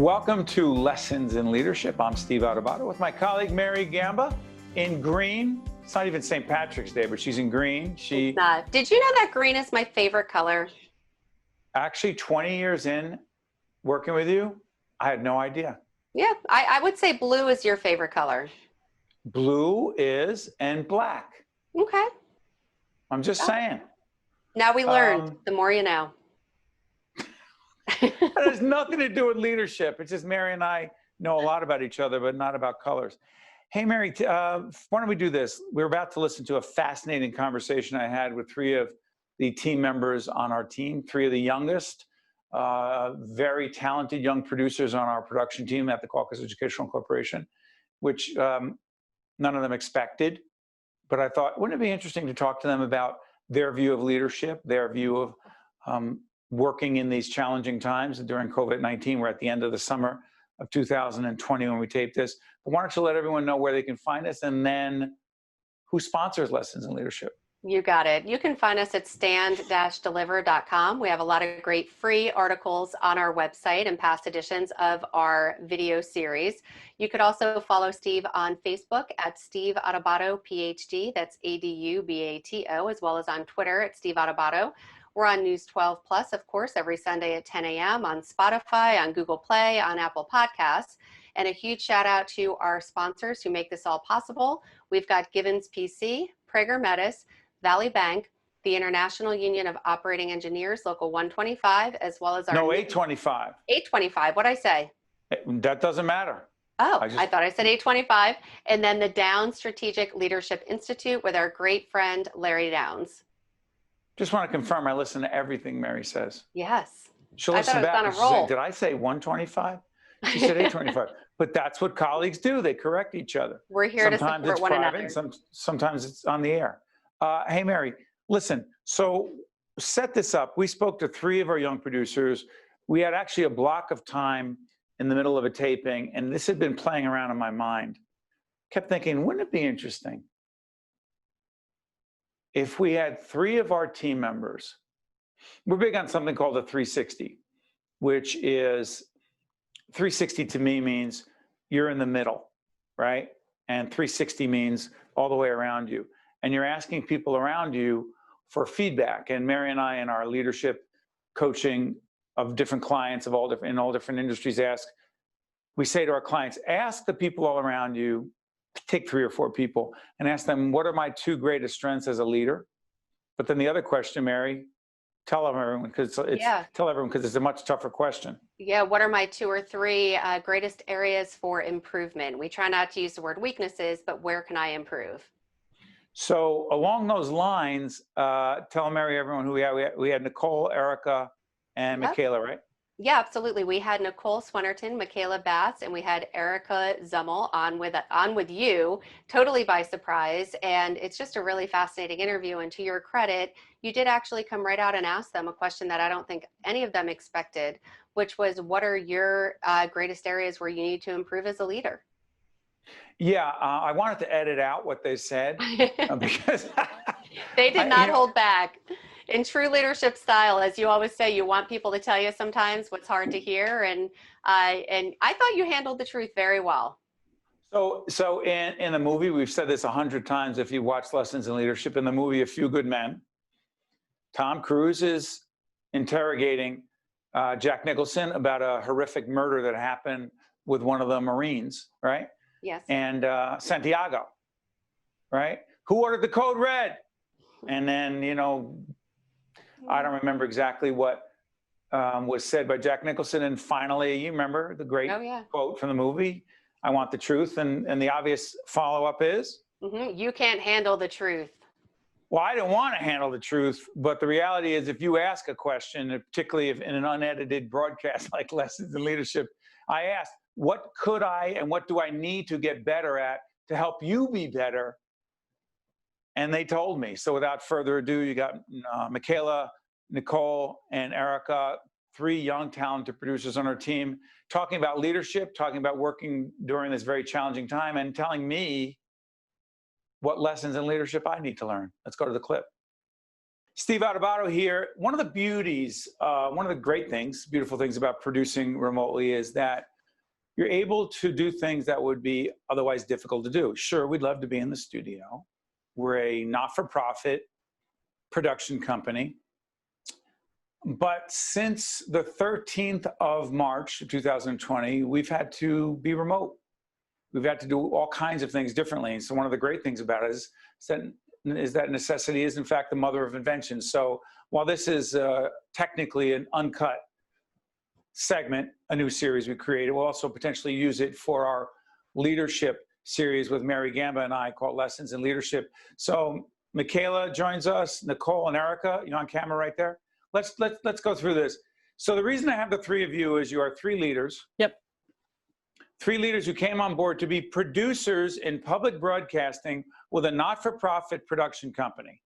Welcome to Lessons in Leadership. I'm Steve Adubato with my colleague Mary Gamba in green. It's not even St. Patrick's Day, but she's in green. It's not. Did you know that green is my favorite color? Actually 20 years in working with you, I had no idea. Yeah, I would say blue is your favorite color. Blue is and black. Okay. I'm just saying. Now we learned, the more you know. It has nothing to do with leadership. It's just Mary and I know a lot about each other, but not about colors. Hey, Mary, why don't we do this? We're about to listen to a fascinating conversation I had with three of the team members on our team, three of the youngest, very talented young producers on our production team at the Caucus Educational Corporation, which none of them expected. But I thought, wouldn't it be interesting to talk to them about their view of leadership, their view of working in these challenging times during COVID-19. We're at the end of the summer of 2020 when we tape this. But why don't you let everyone know where they can find us and then who sponsors Lessons in Leadership? You got it. You can find us at stand-deliver.com. We have a lot of great free articles on our website and past editions of our video series. You could also follow Steve on Facebook at Steve Adubato, PhD. That's Adubato, as well as on Twitter at Steve Adubato. We're on News 12 Plus, of course, every Sunday at 10 a.m. on Spotify, on Google Play, on Apple Podcasts. And a huge shout out to our sponsors who make this all possible. We've got Gibbons PC, Prager Metis, Valley Bank, the International Union of Operating Engineers, Local 125, as well as our— No, 825. 825, what'd I say? That doesn't matter. Oh, I thought I said 825. And then the Downs Strategic Leadership Institute with our great friend, Larry Downs. Just want to confirm I listen to everything Mary says. Yes. She'll listen back and say, did I say 125? She said 825. But that's what colleagues do. They correct each other. We're here to support one another. Sometimes it's on the air. Hey, Mary, listen, so set this up. We spoke to three of our young producers. We had actually a block of time in the middle of a taping, and this had been playing around in my mind. Kept thinking, wouldn't it be interesting if we had three of our team members? We're big on something called a 360, which is 360 to me means you're in the middle, right? And 360 means all the way around you. And you're asking people around you for feedback. And Mary and I in our leadership coaching of different clients of in all different industries we say to our clients, ask the people all around you, take 3 or 4 people and ask them, what are my 2 greatest strengths as a leader? But then the other question, Mary, tell everyone, because it's a much tougher question. Yeah, what are my 2 or 3 greatest areas for improvement? We try not to use the word weaknesses, but where can I improve? So along those lines, tell Mary, everyone who we had Nicole, Erica, and Michaela, right? Yeah, absolutely. We had Nicole Swennerton, Michaela Bass, and we had Erica Zummel on with you, totally by surprise. And it's just a really fascinating interview. And to your credit, you did actually come right out and ask them a question that I don't think any of them expected, which was, what are your greatest areas where you need to improve as a leader? Yeah, I wanted to edit out what they said because they did not hold back. In true leadership style, as you always say, you want people to tell you sometimes what's hard to hear, and I thought you handled the truth very well. So in the movie, we've said this 100 times. If you watch Lessons in Leadership, in the movie A Few Good Men, Tom Cruise is interrogating Jack Nicholson about a horrific murder that happened with one of the Marines, right? Yes. And Santiago, right? Who ordered the code red? And then, I don't remember exactly what was said by Jack Nicholson. And finally, you remember the great quote from the movie, I want the truth. And the obvious follow-up is? You can't handle the truth. Well, I don't want to handle the truth, but the reality is if you ask a question, particularly if in an unedited broadcast like Lessons in Leadership, I ask, what could I and what do I need to get better at to help you be better? And they told me. So without further ado, you got Michaela, Nicole, and Erica, 3 young, talented producers on our team, talking about leadership, talking about working during this very challenging time, and telling me what lessons in leadership I need to learn. Let's go to the clip. Steve Adubato here. One of the beauties, one of the great things, beautiful things about producing remotely is that you're able to do things that would be otherwise difficult to do. Sure, we'd love to be in the studio. We're a not-for-profit production company. But since the 13th of March, 2020, we've had to be remote. We've had to do all kinds of things differently. And so one of the great things about it is that necessity is, in fact, the mother of invention. So while this is technically an uncut segment, a new series we created, we'll also potentially use it for our leadership series with Mary Gamba and I called Lessons in Leadership. So Michaela joins us, Nicole and Erica, you know, on camera right there. Let's go through this. So the reason I have the three of you is you are three leaders. Yep. Three leaders who came on board to be producers in public broadcasting with a not-for-profit production company.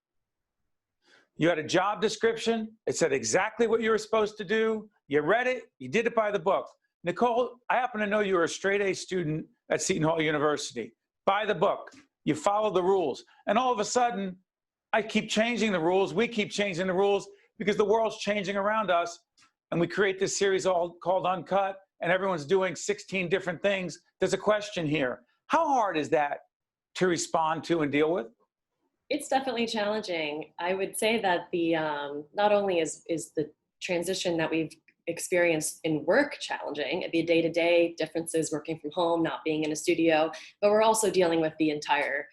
You had a job description. It said exactly what you were supposed to do. You read it. You did it by the book. Nicole, I happen to know you were a straight A student at Seton Hall University. By the book. You followed the rules. And all of a sudden, I keep changing the rules. We keep changing the rules because the world's changing around us. And we create this series called Uncut, and everyone's doing 16 different things. There's a question here. How hard is that to respond to and deal with? It's definitely challenging. I would say that the not only is the transition that we've experienced in work challenging, the day-to-day differences, working from home, not being in a studio, but we're also dealing with the entire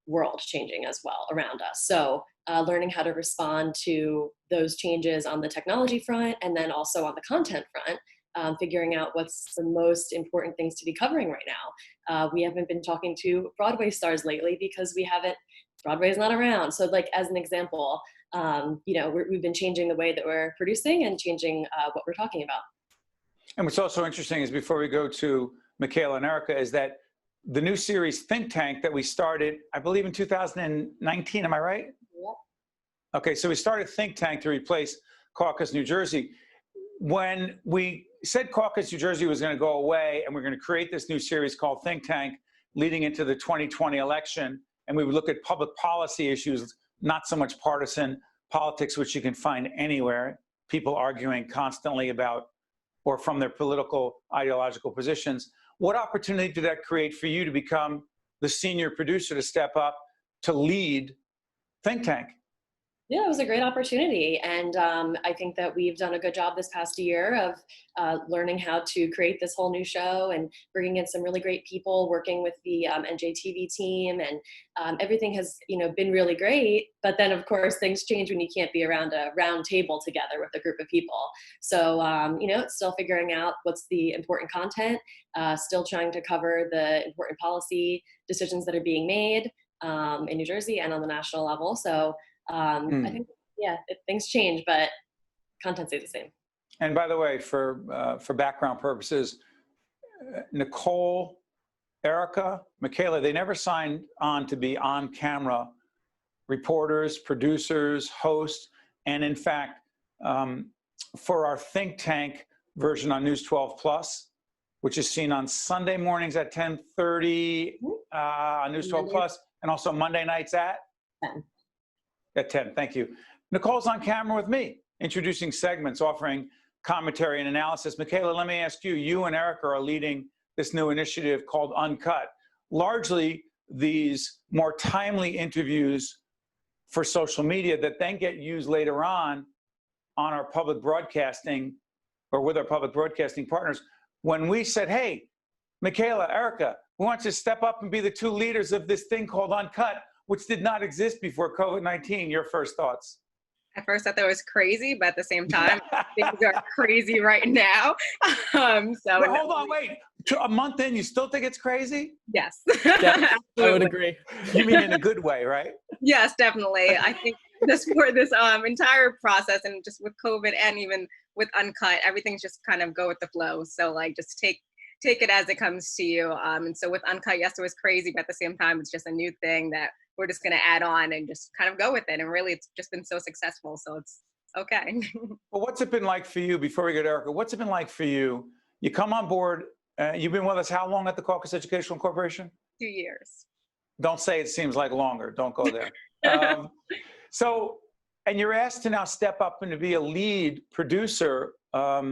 world changing as well around us. So learning how to respond to those changes on the technology front and then also on the content front, figuring out what's the most important things to be covering right now. We haven't been talking to Broadway stars lately because Broadway's not around. So like as an example, you know, we've been changing the way that we're producing and changing what we're talking about. And what's also interesting is before we go to Michaela and Erica is that the new series Think Tank that we started, I believe in 2019, am I right? Yep. Okay, so we started Think Tank to replace Caucus New Jersey. When we said Caucus New Jersey was going to go away and we're going to create this new series called Think Tank leading into the 2020 election, and we would look at public policy issues, not so much partisan politics, which you can find anywhere, people arguing constantly about or from their political ideological positions. What opportunity did that create for you to become the senior producer, to step up, to lead Think Tank? Yeah, it was a great opportunity. And I think that we've done a good job this past year of learning how to create this whole new show and bringing in some really great people, working with the NJTV team, and everything has, you know, been really great. But then of course things change when you can't be around a round table together with a group of people. So, you know, it's still figuring out what's the important content, still trying to cover the important policy decisions that are being made in New Jersey and on the national level. So I think, yeah, things change, but content stays the same. And by the way, for background purposes, Nicole, Erica, Michaela, they never signed on to be on-camera reporters, producers, hosts, and in fact, for our Think Tank version on News 12 Plus, which is seen on Sunday mornings at 10:30 on News 12 Plus, and also Monday nights at 10. At 10, thank you. Nicole's on camera with me, introducing segments, offering commentary and analysis. Michaela, let me ask you, you and Erica are leading this new initiative called Uncut. Largely, these more timely interviews for social media that then get used later on our public broadcasting or with our public broadcasting partners. When we said, hey, Michaela, Erica, we want you to step up and be the two leaders of this thing called Uncut, which did not exist before COVID-19. Your first thoughts? At first I thought it was crazy, but at the same time, things are crazy right now. Well, hold on, wait. A month in, you still think it's crazy? Yes. Yeah, I would agree. You mean in a good way, right? Yes, definitely. I think this entire process, and just with COVID and even with Uncut, everything's just kind of go with the flow. So like just take it as it comes to you. And so with Uncut, yes, it was crazy, but at the same time, it's just a new thing that we're just going to add on and just kind of go with it. And really, it's just been so successful. So it's okay. Well, what's it been like for you, before we get to Erica, what's it been like for you? You come on board, you've been with us how long at the Caucus Educational Corporation? 2 years. Don't say it seems like longer. Don't go there. So, and you're asked to now step up and to be a lead producer, but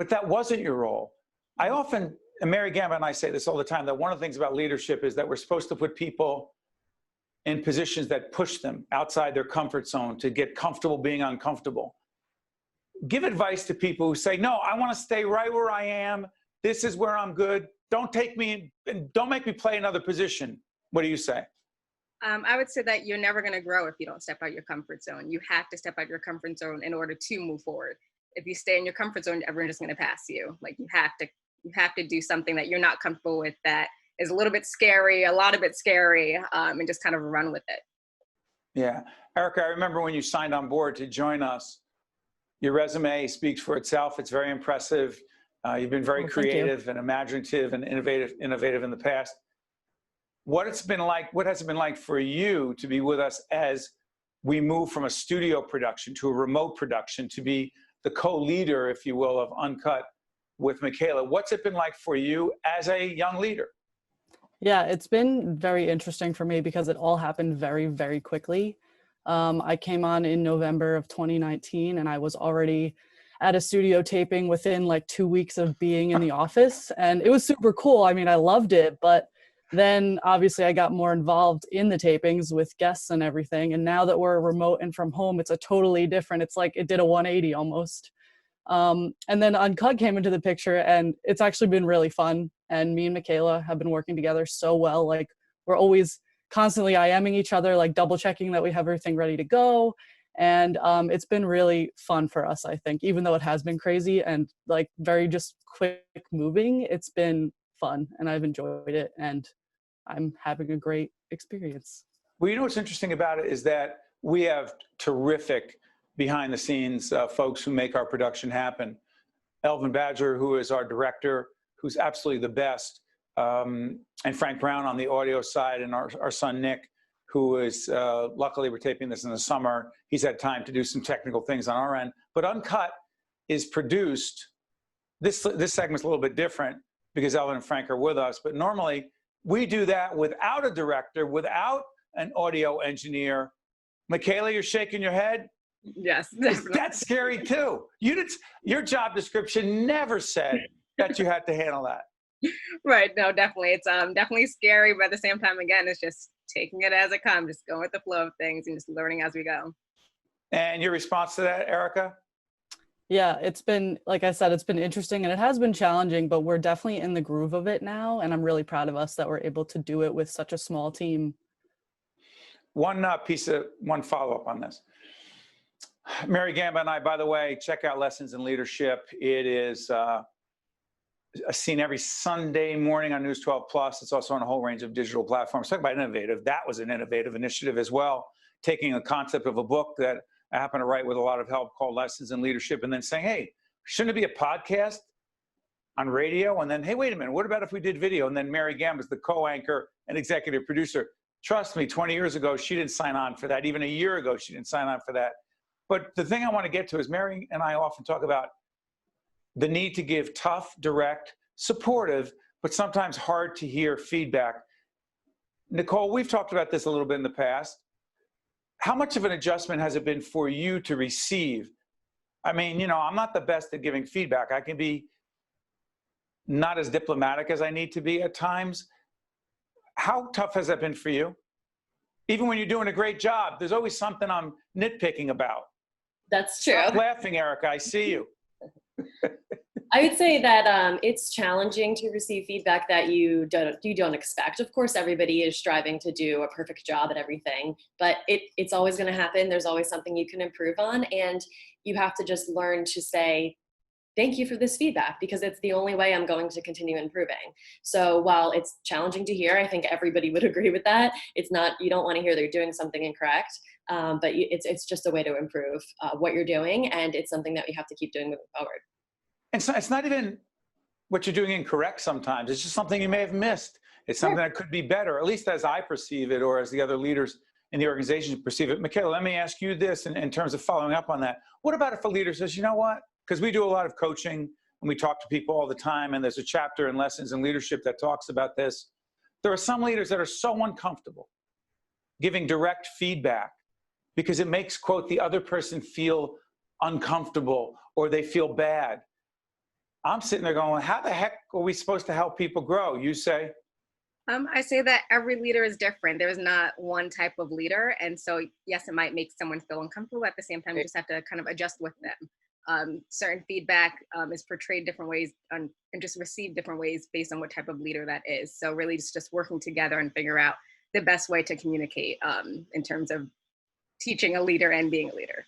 that wasn't your role. I often, and Mary Gamba and I say this all the time, that one of the things about leadership is that we're supposed to put people in positions that push them outside their comfort zone to get comfortable being uncomfortable. Give advice to people who say, no, I want to stay right where I am. This is where I'm good. Don't take me, and don't make me play another position. What do you say? I would say that you're never going to grow if you don't step out your comfort zone. You have to step out your comfort zone in order to move forward. If you stay in your comfort zone, everyone's just going to pass you. Like you have to do something that you're not comfortable with, that is a little bit scary, a lot of it scary, and just kind of run with it. Yeah. Erica, I remember when you signed on board to join us, your resume speaks for itself. It's very impressive. You've been very creative and imaginative and innovative in the past. What has it been like for you to be with us as we move from a studio production to a remote production, to be the co-leader, if you will, of Uncut with Michaela? What's it been like for you as a young leader? Yeah, it's been very interesting for me because it all happened very, very quickly. I came on in November of 2019 and I was already at a studio taping within like 2 weeks of being in the office. And it was super cool. I mean, I loved it, but then obviously I got more involved in the tapings with guests and everything. And now that we're remote and from home, it's a totally different, it's like it did a 180 almost. And then Uncut came into the picture and it's actually been really fun. And me and Michaela have been working together so well. Like we're always constantly IMing each other, like double checking that we have everything ready to go. And it's been really fun for us, I think, even though it has been crazy and like very just quick moving, it's been fun and I've enjoyed it and I'm having a great experience. Well, you know what's interesting about it is that we have terrific behind the scenes folks who make our production happen. Elvin Badger, who is our director, who's absolutely the best, and Frank Brown on the audio side, and our son Nick, who is, luckily we're taping this in the summer. He's had time to do some technical things on our end. But Uncut is produced, this segment's a little bit different because Elvin and Frank are with us, but normally we do that without a director, without an audio engineer. Michaela, you're shaking your head? Yes, definitely. That's scary too. Your job description never said that you had to handle that. Right. No, definitely. It's definitely scary, but at the same time, again, it's just taking it as it comes, just going with the flow of things and just learning as we go. And your response to that, Erica? Yeah, it's been, like I said, it's been interesting and it has been challenging, but we're definitely in the groove of it now. And I'm really proud of us that we're able to do it with such a small team. One follow-up on this. Mary Gamba and I, by the way, check out Lessons in Leadership. It is seen every Sunday morning on News 12 Plus. It's also on a whole range of digital platforms. Talk about innovative. That was an innovative initiative as well, taking a concept of a book that I happen to write with a lot of help called Lessons in Leadership, and then saying, hey, shouldn't it be a podcast on radio? And then, hey, wait a minute, what about if we did video? And then Mary Gamba is the co-anchor and executive producer. Trust me, 20 years ago, she didn't sign on for that. Even a year ago, she didn't sign on for that. But the thing I want to get to is Mary and I often talk about the need to give tough, direct, supportive, but sometimes hard to hear feedback. Nicole, we've talked about this a little bit in the past. How much of an adjustment has it been for you to receive? I mean, you know, I'm not the best at giving feedback. I can be not as diplomatic as I need to be at times. How tough has that been for you? Even when you're doing a great job, there's always something I'm nitpicking about. That's true. Stop laughing, Erica. I see you. I would say that it's challenging to receive feedback that you don't expect. Of course, everybody is striving to do a perfect job at everything, but it's always going to happen. There's always something you can improve on, and you have to just learn to say, thank you for this feedback, because it's the only way I'm going to continue improving. So while it's challenging to hear, I think everybody would agree with that. It's not, you don't want to hear they're doing something incorrect, but it's just a way to improve what you're doing, and it's something that you have to keep doing moving forward. And so it's not even what you're doing incorrect sometimes. It's just something you may have missed. It's something that could be better, at least as I perceive it, or as the other leaders in the organization perceive it. Michaela, let me ask you this in terms of following up on that. What about if a leader says, you know what? Because we do a lot of coaching and we talk to people all the time, and there's a chapter in Lessons in Leadership that talks about this. There are some leaders that are so uncomfortable giving direct feedback because it makes, quote, the other person feel uncomfortable or they feel bad. I'm sitting there going, how the heck are we supposed to help people grow? You say, I say that every leader is different. There's not one type of leader. And so, yes, it might make someone feel uncomfortable. At the same time, you just have to kind of adjust with them. Certain feedback is portrayed different ways and just received different ways based on what type of leader that is. So really just working together and figure out the best way to communicate in terms of teaching a leader and being a leader.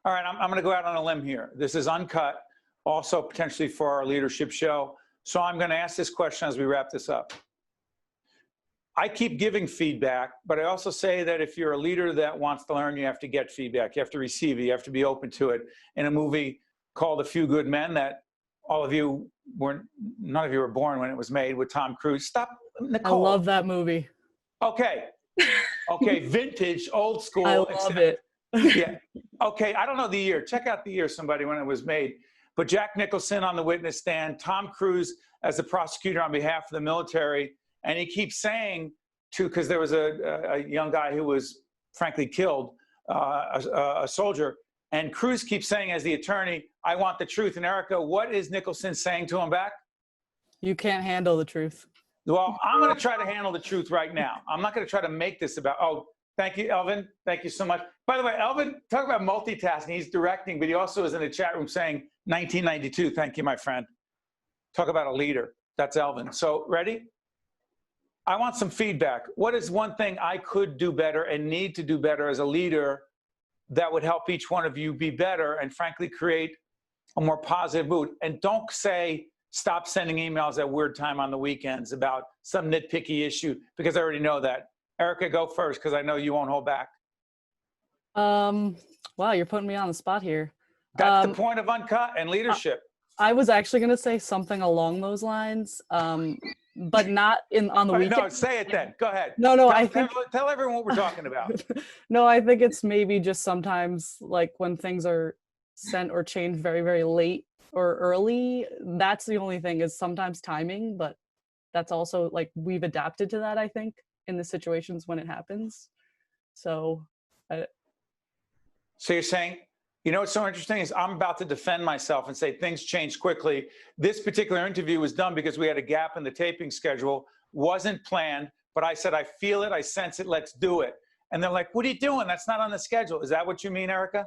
all right, I'm going to go out on a limb here. This is uncut, also potentially for our leadership show. So I'm going to ask this question as we wrap this up. I keep giving feedback, but I also say that if you're a leader that wants to learn, you have to get feedback. You have to receive it. You have to be open to it. In a movie called A Few Good Men that all of you weren't, none of you were born when it was made, with Tom Cruise. Stop, I Nicole. love that movie. Okay. Okay, vintage, old school. I love it. Yeah. Okay, I don't know the year. Check out the year, somebody, when it was made. But Jack Nicholson on the witness stand, Tom Cruise as the prosecutor on behalf of the military. And he keeps saying because there was a young guy who was frankly killed, a soldier. And Cruise keeps saying as the attorney, I want the truth. And Erica, what is Nicholson saying to him back? You can't handle the truth. Well, I'm going to try to handle the truth right now. I'm not going to try to make this about, oh, thank you, Elvin. Thank you so much. By the way, Elvin, talk about multitasking. He's directing, but he also is in the chat room saying 1992. Thank you, my friend. Talk about a leader. That's Elvin. So ready? I want some feedback. What is one thing I could do better and need to do better as a leader that would help each one of you be better and frankly create a more positive mood? And don't say, stop sending emails at weird time on the weekends about some nitpicky issue, because I already know that. Erica, go first, because I know you won't hold back. Wow, you're putting me on the spot here. That's the point of Uncut and leadership. I was actually going to say something along those lines, but not on the weekend. No, say it then. Go ahead. No, I think tell everyone what we're talking about. No, I think it's maybe just sometimes like when things are sent or changed very, very late or early. That's the only thing, is sometimes timing, but that's also like we've adapted to that, I think, in the situations when it happens. So you're saying, you know what's so interesting is I'm about to defend myself and say things change quickly. This particular interview was done because we had a gap in the taping schedule, wasn't planned, but I said, I feel it, I sense it, let's do it. And they're like, what are you doing? That's not on the schedule. Is that what you mean, Erica?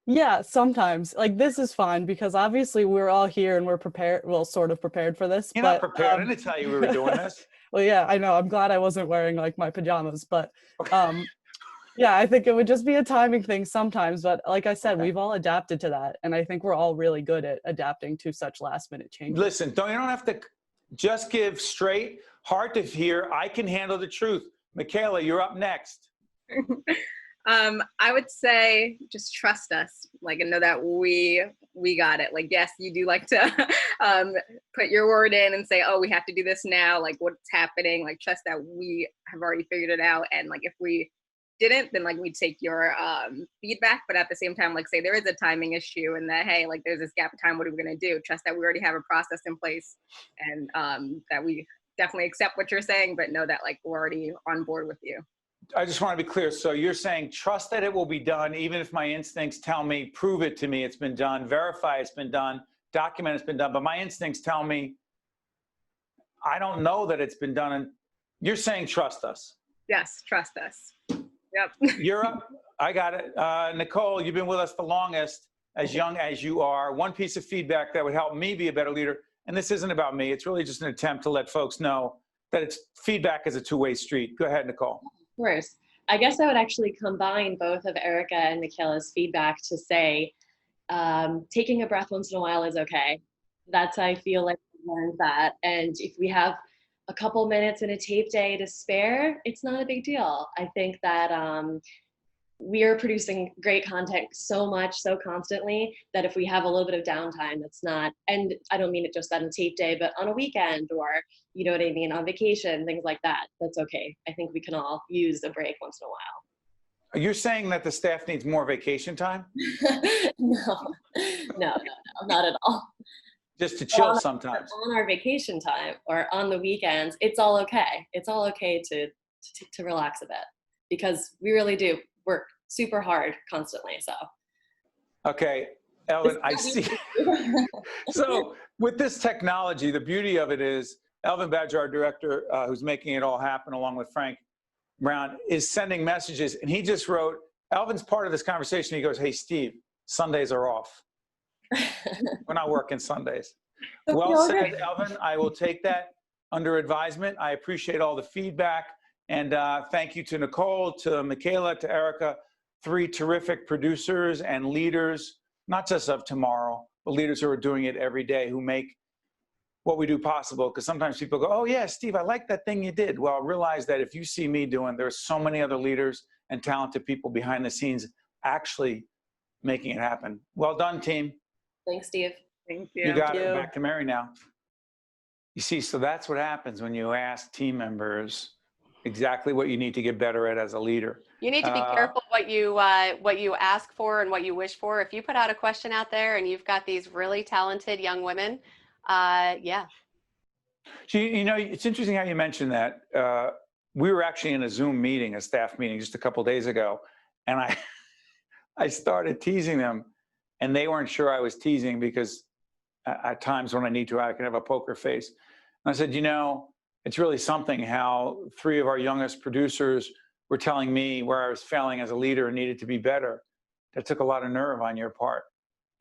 yeah, sometimes. Like, this is fine because obviously we're all here and we're prepared, well, sort of prepared for this. You're but, not prepared. I didn't tell you we were doing this. Well, yeah, I know. I'm glad I wasn't wearing like my pajamas, but yeah, I think it would just be a timing thing sometimes. But like I said, we've all adapted to that. And I think we're all really good at adapting to such last minute changes. Listen, you don't have to just give straight, hard to hear. I can handle the truth. Michaela, you're up next. I would say just trust us, like, and know that we got it. Like, yes, you do like to put your word in and say, oh, we have to do this now. Like, what's happening? Like, trust that we have already figured it out. And like, if we didn't, then like we'd take your feedback. But at the same time, like, say there is a timing issue and that, hey, like there's this gap of time. What are we gonna do? Trust that we already have a process in place, and that we definitely accept what you're saying, but know that like we're already on board with you. I just want to be clear. So you're saying trust that it will be done, even if my instincts tell me, prove it to me it's been done, verify it's been done, document it's been done, but my instincts tell me I don't know that it's been done. And you're saying trust us. Yes, trust us. Yep. You're up. I got it. Nicole, you've been with us the longest, as young as you are. One piece of feedback that would help me be a better leader, and this isn't about me, it's really just an attempt to let folks know that it's feedback is a two-way street. Go ahead, Nicole. Of course. I guess I would actually combine both of Erica and Michaela's feedback to say, taking a breath once in a while is okay. That's, I feel like I've learned that. And if we have a couple minutes in a tape day to spare, it's not a big deal. I think that we are producing great content so much, so constantly, that if we have a little bit of downtime, that's not, and I don't mean it just on a tape day, but on a weekend, or, you know what I mean, on vacation, things like that, that's okay. I think we can all use a break once in a while. You're saying that the staff needs more vacation time? No, not at all. Just to chill sometimes. On our vacation time or on the weekends, it's all okay. It's all okay to relax a bit, because we really do work super hard constantly. So, okay, Elvin, I see. So with this technology, the beauty of it is Elvin Badger, our director, who's making it all happen along with Frank Brown, is sending messages. And he just wrote, Elvin's part of this conversation. He goes, hey, Steve, Sundays are off. We're not working Sundays. Well said, Elvin. I will take that under advisement. I appreciate all the feedback. And thank you to Nicole, to Michaela, to Erica, 3 terrific producers and leaders, not just of tomorrow, but leaders who are doing it every day, who make what we do possible. Because sometimes people go, oh yeah, Steve, I like that thing you did. Well, realize that if you see me doing, there's so many other leaders and talented people behind the scenes actually making it happen. Well done, team. Thanks, Steve. Thank you. You got Thank it. you. Back to Mary now. You see, so that's what happens when you ask team members exactly what you need to get better at as a leader. You need to be careful what you ask for and what you wish for. If you put out a question out there and you've got these really talented young women, yeah. You know, it's interesting how you mentioned that. We were actually in a Zoom meeting, a staff meeting, just a couple of days ago, and I started teasing them, and they weren't sure I was teasing because at times when I need to, I can have a poker face. And I said, you know, it's really something how 3 of our youngest producers were telling me where I was failing as a leader and needed to be better. That took a lot of nerve on your part.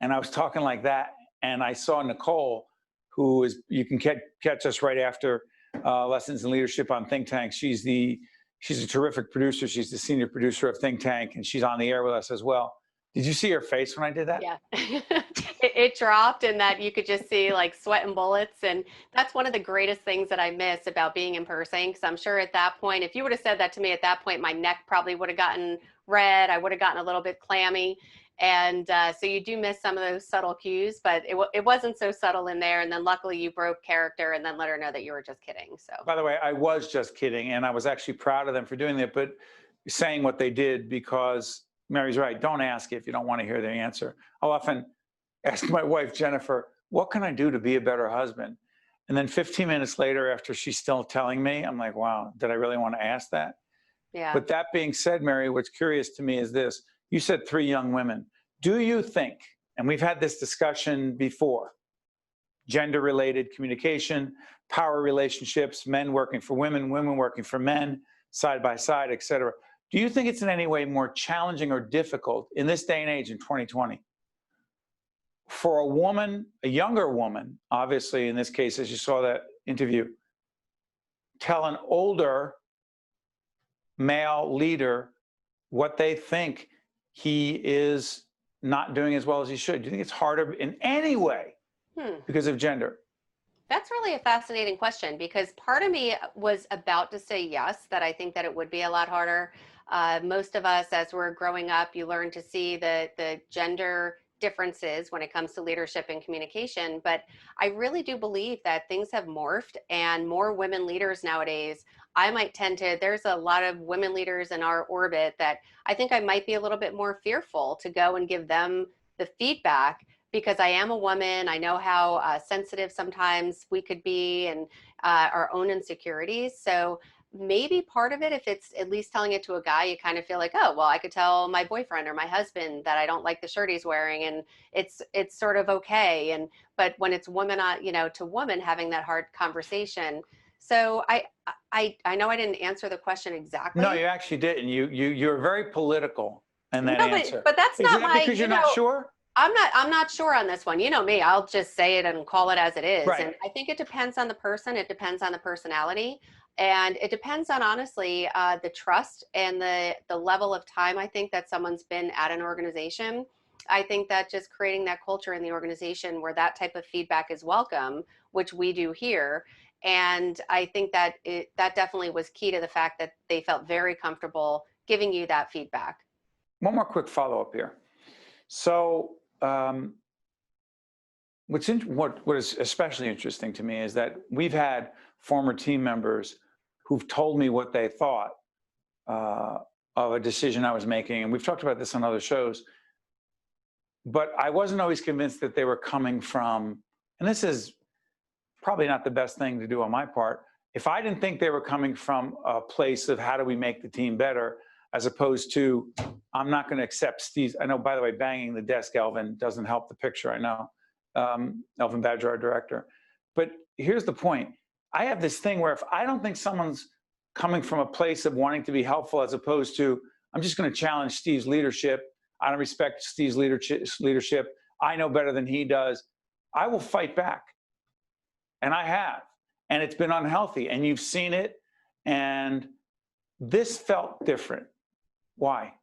And I was talking like that, and I saw Nicole, who is, you can catch us right after Lessons in Leadership on Think Tank. She's a terrific producer. She's the senior producer of Think Tank, and she's on the air with us as well. Did you see her face when I did that? Yeah, it dropped, and that you could just see like sweat and bullets. And that's one of the greatest things that I miss about being in person. Because I'm sure at that point, if you would have said that to me at that point, my neck probably would have gotten red. I would have gotten a little bit clammy. And so you do miss some of those subtle cues, but it wasn't so subtle in there. And then luckily you broke character and then let her know that you were just kidding. So by the way, I was just kidding, and I was actually proud of them for doing that, but saying what they did, because Mary's right. Don't ask if you don't want to hear the answer. I'll often ask my wife, Jennifer, what can I do to be a better husband? And then 15 minutes later, after she's still telling me, I'm like, wow, did I really want to ask that? yeah. But that being said, Mary, what's curious to me is this. You said 3 young women. Do you think, and we've had this discussion before, gender-related communication, power relationships, men working for women, women working for men, side by side, et cetera. Do you think it's in any way more challenging or difficult in this day and age in 2020 for a woman, a younger woman, obviously in this case, as you saw that interview, tell an older male leader what they think he is not doing as well as he should? Do you think it's harder in any way because of gender? That's really a fascinating question, because part of me was about to say yes, that I think that it would be a lot harder. Most of us, as we're growing up, you learn to see the gender differences when it comes to leadership and communication. But I really do believe that things have morphed, and more women leaders nowadays. I might tend to, there's a lot of women leaders in our orbit that I think I might be a little bit more fearful to go and give them the feedback, because I am a woman. I know how sensitive sometimes we could be, and our own insecurities. So maybe part of it, if it's at least telling it to a guy, you kind of feel like, oh, well, I could tell my boyfriend or my husband that I don't like the shirt he's wearing, and it's sort of okay. And but when it's woman, to woman having that hard conversation. So I know I didn't answer the question exactly. No, you actually didn't. You're very political in that answer. But that's Is not that because you're not sure? I'm not sure on this one. You know me, I'll just say it and call it as it is. Right. And I think it depends on the person. It depends on the personality. And it depends on, honestly, the trust and the level of time I think that someone's been at an organization. I think that just creating that culture in the organization where that type of feedback is welcome, which we do here. And I think that that definitely was key to the fact that they felt very comfortable giving you that feedback. One more quick follow-up here. So what is especially interesting to me is that we've had former team members who've told me what they thought of a decision I was making. And we've talked about this on other shows. But I wasn't always convinced that they were coming from, and this is probably not the best thing to do on my part. If I didn't think they were coming from a place of how do we make the team better, as opposed to, I'm not going to accept Steve's. I know, by the way, banging the desk, Elvin, doesn't help the picture, I know. Elvin Badger, our director. But here's the point. I have this thing where if I don't think someone's coming from a place of wanting to be helpful as opposed to, I'm just going to challenge Steve's leadership. I don't respect Steve's leadership. I know better than he does. I will fight back. And I have. And it's been unhealthy. And you've seen it. And this felt different. Why?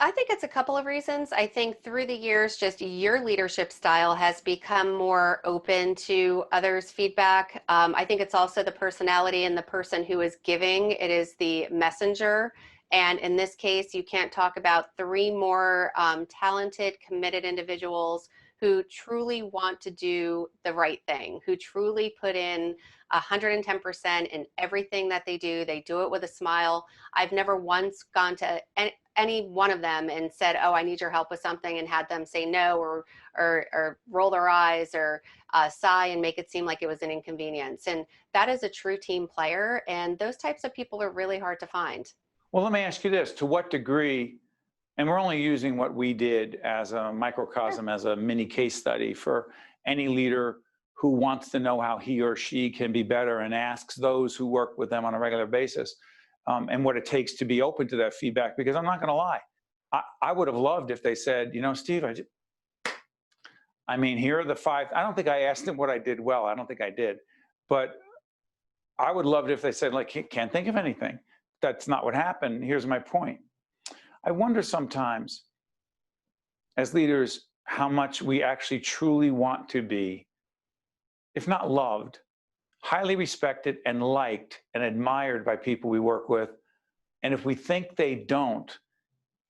I think it's a couple of reasons. I think through the years, just your leadership style has become more open to others' feedback. I think it's also the personality and the person who is giving. It is the messenger. And in this case, you can't talk about 3 more talented, committed individuals who truly want to do the right thing, who truly put in 110% in everything that they do. They do it with a smile. I've never once gone to any one of them and said, oh, I need your help with something, and had them say no or roll their eyes or sigh and make it seem like it was an inconvenience. And that is a true team player. And those types of people are really hard to find. Well, let me ask you this. To what degree, and we're only using what we did as a microcosm, as a mini case study for any leader who wants to know how he or she can be better and asks those who work with them on a regular basis and what it takes to be open to that feedback. Because I'm not going to lie, I would have loved if they said, you know, Steve, I mean, here are the 5. I don't think I asked them what I did well. I don't think I did. But I would love it if they said, like, can't think of anything. That's not what happened. Here's my point. I wonder sometimes, as leaders, how much we actually truly want to be, if not loved, highly respected and liked and admired by people we work with. And if we think they don't,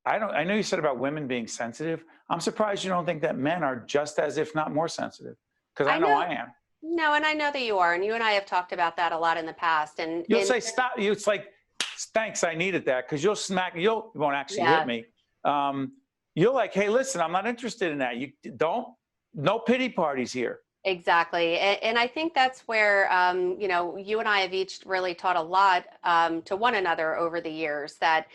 I know you said about women being sensitive. I'm surprised you don't think that men are just as, if not more sensitive, because I know I am. No, and I know that you are. And you and I have talked about that a lot in the past. And you'll say, stop. It's like, thanks, I needed that, because you'll smack, you won't actually hit me. You're like, hey, listen, I'm not interested in that. You don't, no pity parties here. Exactly. And I think that's where, you know, you and I have each really taught a lot to one another over the years, that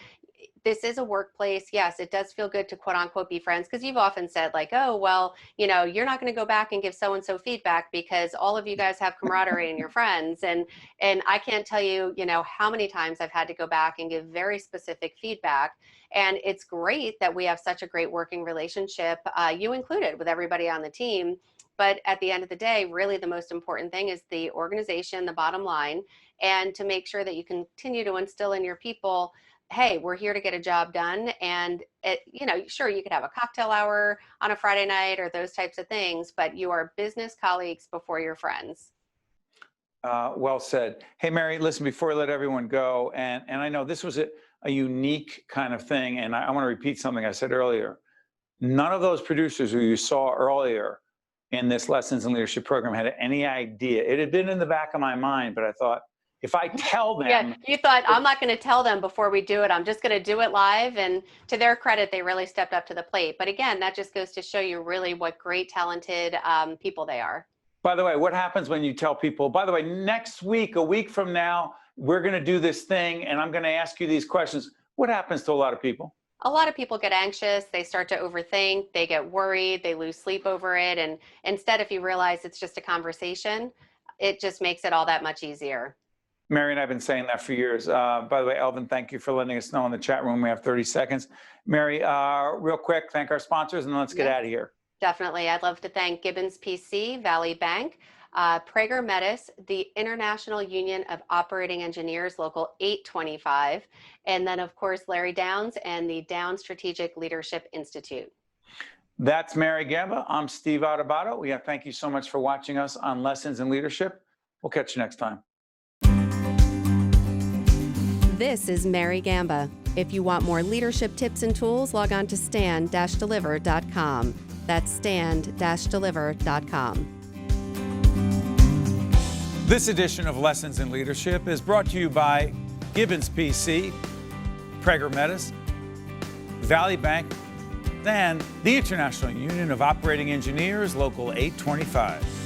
this is a workplace. Yes, it does feel good to quote unquote be friends, because you've often said like, oh, well, you know, you're not going to go back and give so-and-so feedback because all of you guys have camaraderie and you're friends. And I can't tell you, you know, how many times I've had to go back and give very specific feedback. And it's great that we have such a great working relationship, you included, with everybody on the team. But at the end of the day, really the most important thing is the organization, the bottom line, and to make sure that you continue to instill in your people, hey, we're here to get a job done. And you know, sure, you could have a cocktail hour on a Friday night or those types of things, but you are business colleagues before you're friends. Well said. Hey, Mary, listen, before I let everyone go, and I know this was a unique kind of thing, and I want to repeat something I said earlier. None of those producers who you saw earlier in this Lessons in Leadership program had any idea. It had been in the back of my mind, but I thought, if I tell them. Yeah, you thought, I'm not going to tell them before we do it. I'm just going to do it live. And to their credit, they really stepped up to the plate. But again, that just goes to show you really what great, talented people they are. By the way, what happens when you tell people, by the way, next week, a week from now, we're going to do this thing and I'm going to ask you these questions. What happens to a lot of people? A lot of people get anxious, they start to overthink, they get worried, they lose sleep over it. And instead, if you realize it's just a conversation, it just makes it all that much easier. Mary and I've been saying that for years. By the way, Elvin, thank you for letting us know in the chat room. We have 30 seconds. Mary, real quick, thank our sponsors and then let's get out of here. Definitely. I'd love to thank Gibbons PC, Valley Bank, Prager Metis, the International Union of Operating Engineers, Local 825, and then, of course, Larry Downs and the Downs Strategic Leadership Institute. That's Mary Gamba. I'm Steve Adubato. Thank you so much for watching us on Lessons in Leadership. We'll catch you next time. This is Mary Gamba. If you want more leadership tips and tools, log on to stand-deliver.com. That's stand-deliver.com. This edition of Lessons in Leadership is brought to you by Gibbons PC, Prager Metis, Valley Bank, and the International Union of Operating Engineers, Local 825.